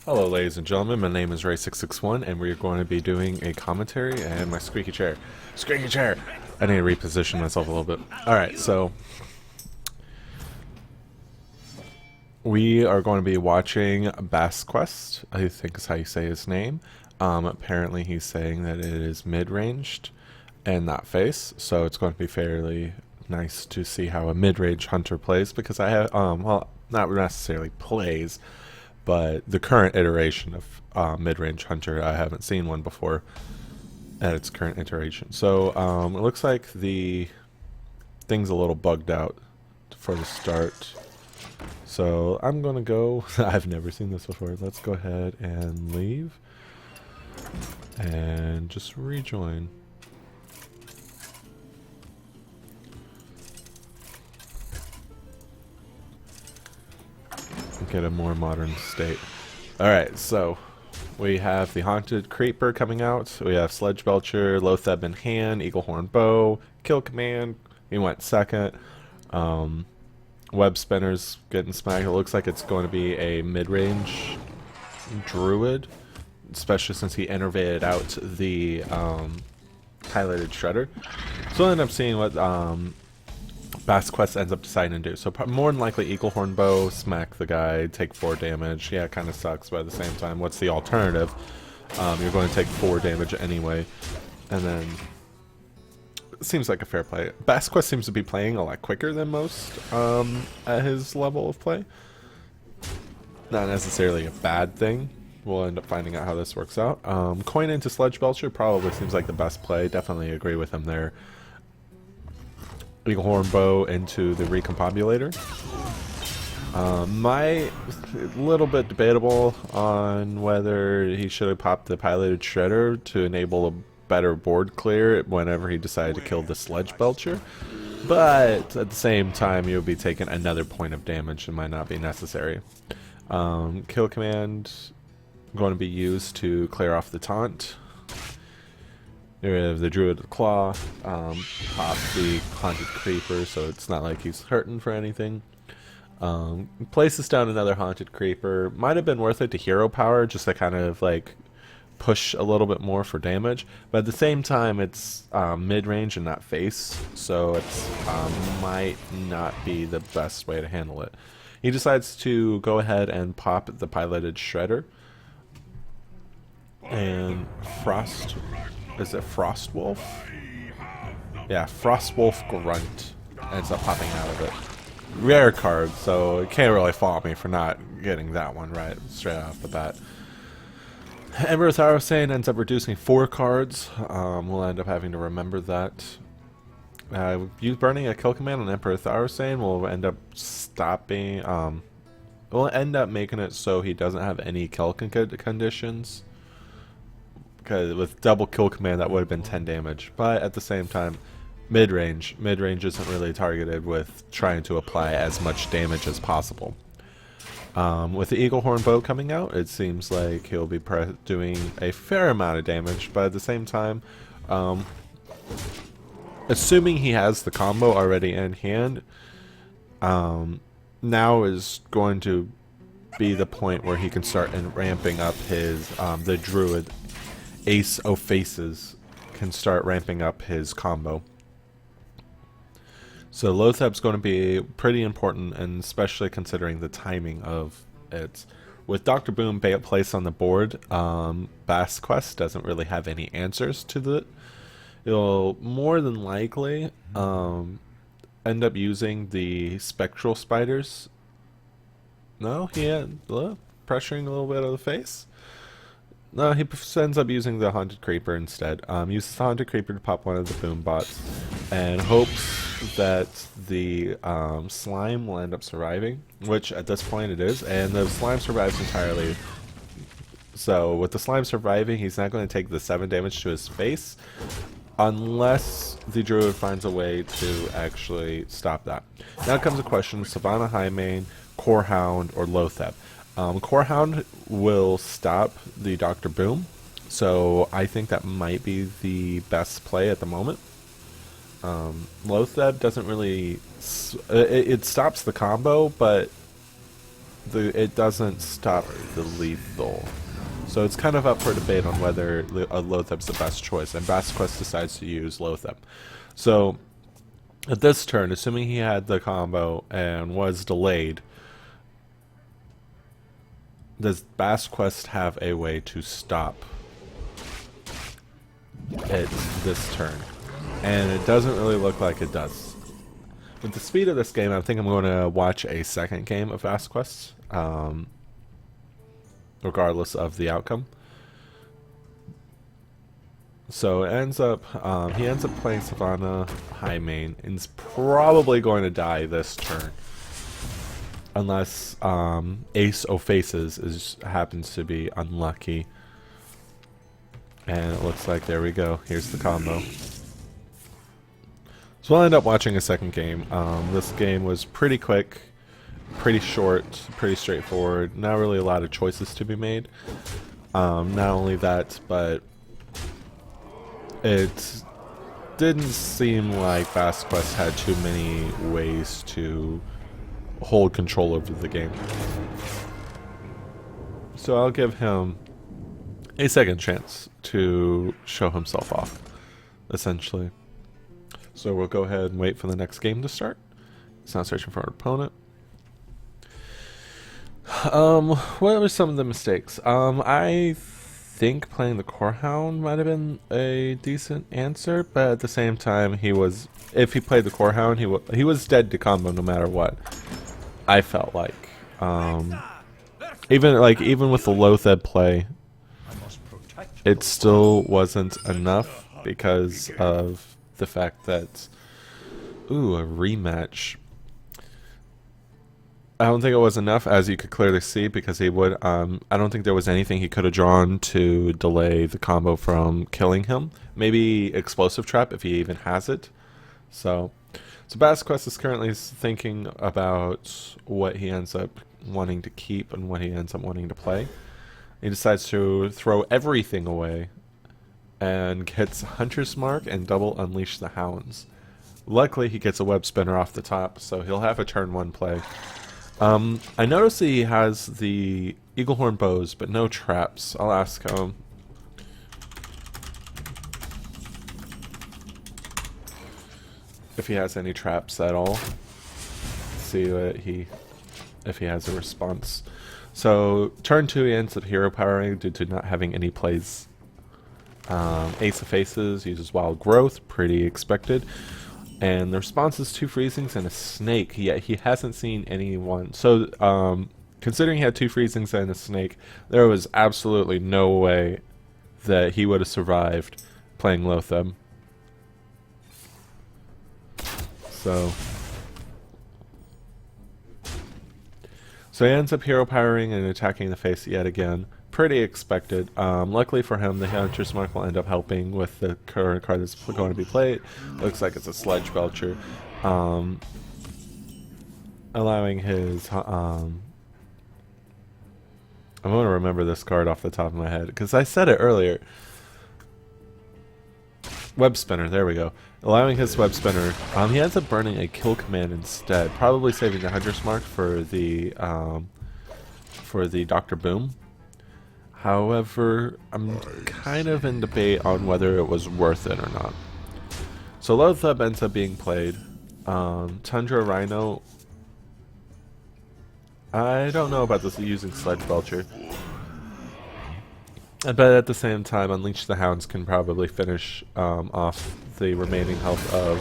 Hello ladies and gentlemen, my name is Ray661 and we're going to be doing a commentary and my squeaky chair. Squeaky chair! I need to reposition myself a little bit. Alright, so we are going to be watching Basquests, I think is how you say his name. Apparently he's saying that it is mid-ranged and not face, so it's going to be fairly nice to see how a mid-range hunter plays because I have, well, not necessarily plays, but the current iteration of mid-range hunter, I haven't seen one before at its current iteration. So it looks like the thing's a little bugged out for the start. So I'm gonna go. I've never seen this before. Let's go ahead and leave and just rejoin. Get a more modern state. Alright, so we have the Haunted Creeper coming out. We have Sledge Belcher, Lotheb in hand, Eaglehorn Bow, Kill Command. He went second. Web Spinners getting smacked. It looks like it's going to be a mid-range Druid, especially since he innovated out the highlighted Shredder. So we'll end up seeing what Basquests ends up deciding to do. So more than likely Eaglehorn Bow, smack the guy, take 4 damage. Yeah, it kind of sucks, but at the same time, what's the alternative? You're going to take 4 damage anyway. And then, it seems like a fair play. Basquest seems to be playing a lot quicker than most at his level of play. Not necessarily a bad thing. We'll end up finding out how this works out. Coin into Sledge Belcher probably seems like the best play. Definitely agree with him there. Eaglehorn Bow into the Recombobulator. My little bit debatable on whether he should have popped the piloted Shredder to enable a better board clear whenever he decided to kill the Sledge Belcher. But at the same time, you'll be taking another point of damage and might not be necessary. Kill Command going to be used to clear off the taunt. We have the Druid Claw, pop the Haunted Creeper, so it's not like he's hurting for anything. Places down another Haunted Creeper. Might have been worth it to hero power, just to kind of like push a little bit more for damage. But at the same time, it's mid-range and not face, so it's might not be the best way to handle it. He decides to go ahead and pop the piloted Shredder. And Frost... Is it Frost Wolf? Yeah, Frost Wolf Grunt ends up popping out of it. Rare card, so it can't really fault me for not getting that one right straight off the bat. Emperor Tharosane ends up reducing 4 cards. We'll end up having to remember that. You burning a kill command on Emperor Tharosane will end up stopping. We'll end up making it so he doesn't have any kill conditions. Because with double kill command that would have been 10 damage, but at the same time mid-range isn't really targeted with trying to apply as much damage as possible. With the Eaglehorn Bow coming out, it seems like he'll be doing a fair amount of damage, but at the same time, assuming he has the combo already in hand, now is going to be the point where he can start ramping up his the Druid AceoFaces can start ramping up his combo. So Lotheb's going to be pretty important, and especially considering the timing of it. With Dr. Boom placed on the board, Basquest doesn't really have any answers to that. It'll more than likely end up using the Spectral Spiders. No, he had pressuring a little bit of the face. No, he ends up using the Haunted Creeper instead. Uses the Haunted Creeper to pop one of the boom bots and hopes that the slime will end up surviving, which at this point it is, and the slime survives entirely. So with the slime surviving, he's not going to take the 7 damage to his face unless the Druid finds a way to actually stop that. Now comes the question: Savannah Highmane, Corehound, or Lotheb? Corehound will stop the Dr. Boom, so I think that might be the best play at the moment. Lotheb doesn't really... it stops the combo, but it doesn't stop the lethal. So it's kind of up for debate on whether Lotheb's the best choice, and Basquests decides to use Lotheb. So at this turn, assuming he had the combo and was delayed, does Basquest have a way to stop it this turn? And it doesn't really look like it does. With the speed of this game, I think I'm going to watch a second game of Basquest, regardless of the outcome. So it ends up, he ends up playing Savannah high main, and is probably going to die this turn, unless AceoFaces happens to be unlucky. And it looks like, there we go, here's the combo. So we'll end up watching a second game. This game was pretty quick, pretty short, pretty straightforward. Not really a lot of choices to be made. Not only that, but it didn't seem like Basquest had too many ways to hold control over the game. So I'll give him a second chance to show himself off, essentially. So we'll go ahead and wait for the next game to start. It's not searching for an opponent. What were some of the mistakes? I think playing the Corehound might have been a decent answer, but at the same time, if he played the Corehound, he was dead to combo no matter what. I felt like, even with the Lotheb play, it still wasn't enough because of the fact that, a rematch. I don't think it was enough, as you could clearly see, because he would, I don't think there was anything he could have drawn to delay the combo from killing him. Maybe Explosive Trap, if he even has it. So Basquest is currently thinking about what he ends up wanting to keep and what he ends up wanting to play. He decides to throw everything away and gets Hunter's Mark and double Unleash the Hounds. Luckily, he gets a Web Spinner off the top, so he'll have a turn 1 play. I noticed that he has the Eaglehorn Bows, but no traps. I'll ask him. If he has any traps at all. See what if he has a response. So, turn 2 he ends up hero powering due to not having any plays. AceoFaces uses Wild Growth, pretty expected. And the response is 2 freezings and a snake, yet he hasn't seen anyone. So, considering he had 2 freezings and a snake, there was absolutely no way that he would have survived playing Lotheb. So he ends up hero powering and attacking the face yet again. Pretty expected. Luckily for him, the Hunter's Mark will end up helping with the current card that's going to be played. Looks like it's a Sledge Belcher. Allowing his... I'm going to remember this card off the top of my head, because I said it earlier. Web Spinner, there we go. Allowing his Web Spinner, he ends up burning a Kill Command instead, probably saving the Hunter's Mark for the Dr. Boom. However, I'm kind of in debate on whether it was worth it or not. So Lotheb ends up being played. Tundra Rhino, I don't know about this using Sledge Belcher. But at the same time, Unleash the Hounds can probably finish off the remaining health of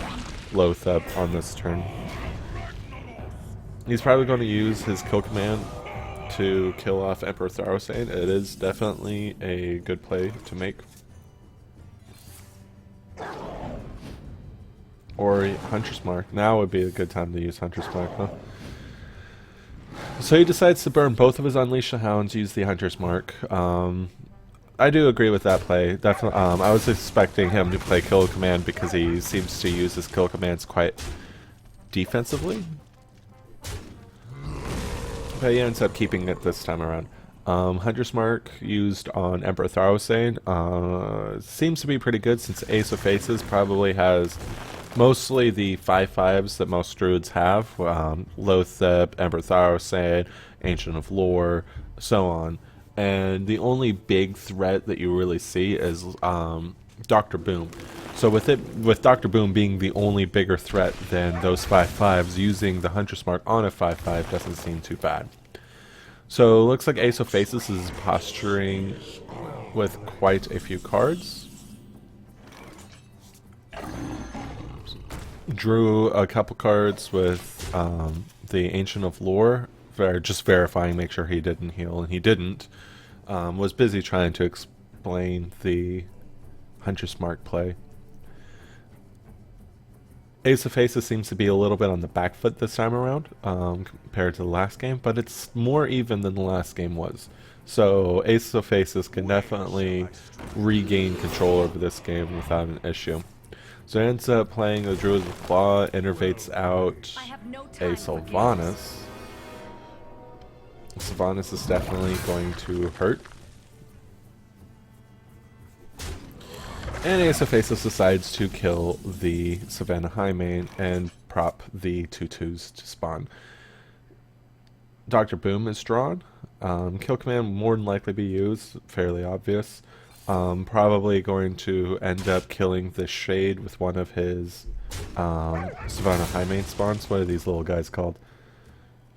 Lotheb on this turn. He's probably going to use his Kill Command to kill off Emperor Tharosane. It is definitely a good play to make. Or Hunter's Mark. Now would be a good time to use Hunter's Mark, huh? So he decides to burn both of his Unleash the Hounds, use the Hunter's Mark. I do agree with that play. Definitely, I was expecting him to play Kill Command because he seems to use his Kill Commands quite defensively. But he ends up keeping it this time around. Hunter's Mark used on Emperor Tharosane seems to be pretty good since AceoFaces probably has Mostly the 5/5s that most druids have, Lothep, Ember Thaurissan, Ancient of Lore, so on. And the only big threat that you really see is Dr. Boom. So with Dr. Boom being the only bigger threat than those 5/5s, using the Huntress Mark on a 5/5 doesn't seem too bad. So it looks like AceoFaces is posturing with quite a few cards. Drew a couple cards with the Ancient of Lore, just verifying, make sure he didn't heal, and he didn't. Was busy trying to explain the Huntress Mark play. AceoFaces seems to be a little bit on the back foot this time around compared to the last game, but it's more even than the last game was. So AceoFaces can definitely regain control over this game without an issue. So he ends up playing the Druid with Claw, innervates out a Sylvanas. Sylvanas is definitely going to hurt. And AceoFaces decides to kill the Savannah Highmane and prop the 2/2s to spawn. Dr. Boom is drawn. Kill command will more than likely be used, fairly obvious. Probably going to end up killing the Shade with one of his Savannah Highmane spawns. What are these little guys called?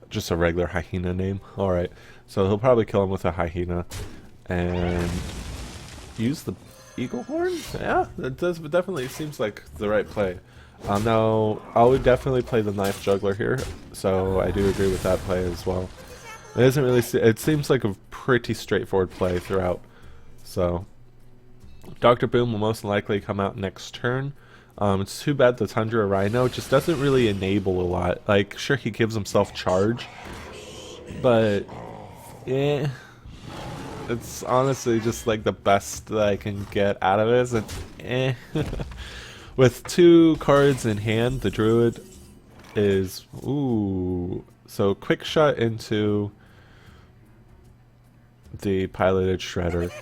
Just a regular hyena name. Alright, so he'll probably kill him with a hyena and use the Eagle Horn? Yeah, it does, but definitely seems like the right play. Now, I would definitely play the Knife Juggler here, so I do agree with that play as well. It doesn't really it seems like a pretty straightforward play throughout. So Dr. Boom will most likely come out next turn. It's too bad the Tundra Rhino just doesn't really enable a lot. Like, sure, he gives himself charge, but yeah, it's honestly just like the best that I can get out of it. Is eh. With 2 cards in hand, the Druid is so quick shot into the piloted Shredder.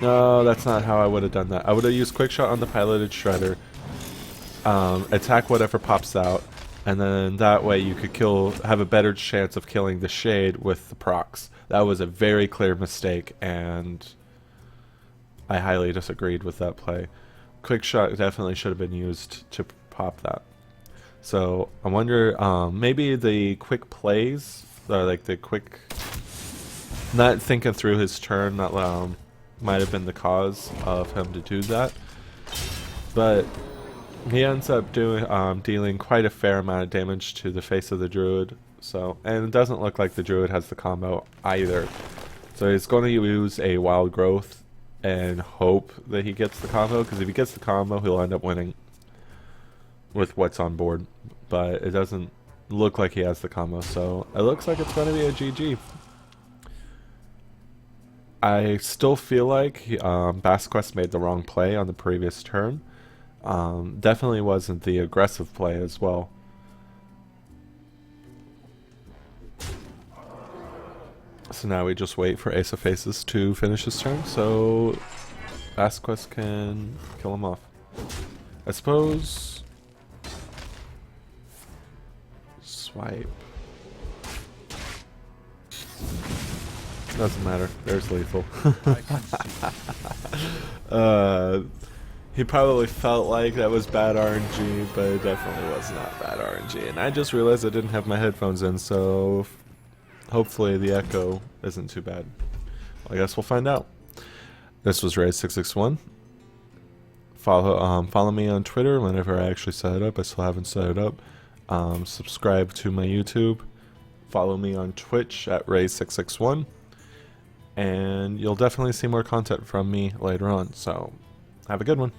No, that's not how I would have done that. I would have used quick shot on the piloted Shredder, attack whatever pops out, and then that way you could have a better chance of killing the Shade with the procs. That was a very clear mistake, and I highly disagreed with that play. Quick shot definitely should have been used to pop that. So I wonder, maybe the quick plays, like the quick, not thinking through his turn, might have been the cause of him to do that. But he ends up dealing quite a fair amount of damage to the face of the Druid. So, and it doesn't look like the Druid has the combo either. So he's going to use a Wild Growth and hope that he gets the combo, because if he gets the combo, he'll end up winning with what's on board. But it doesn't look like he has the combo, so it looks like it's going to be a GG. I still feel like Basquests made the wrong play on the previous turn. Definitely wasn't the aggressive play as well. So now we just wait for AceoFaces to finish his turn, so Basquests can kill him off. I suppose swipe. Doesn't matter. There's lethal. He probably felt like that was bad RNG, but it definitely was not bad RNG. And I just realized I didn't have my headphones in, so hopefully the echo isn't too bad. Well, I guess we'll find out. This was Ray661. Follow me on Twitter whenever I actually set it up. I still haven't set it up. Subscribe to my YouTube. Follow me on Twitch at Ray661. And you'll definitely see more content from me later on. So have a good one.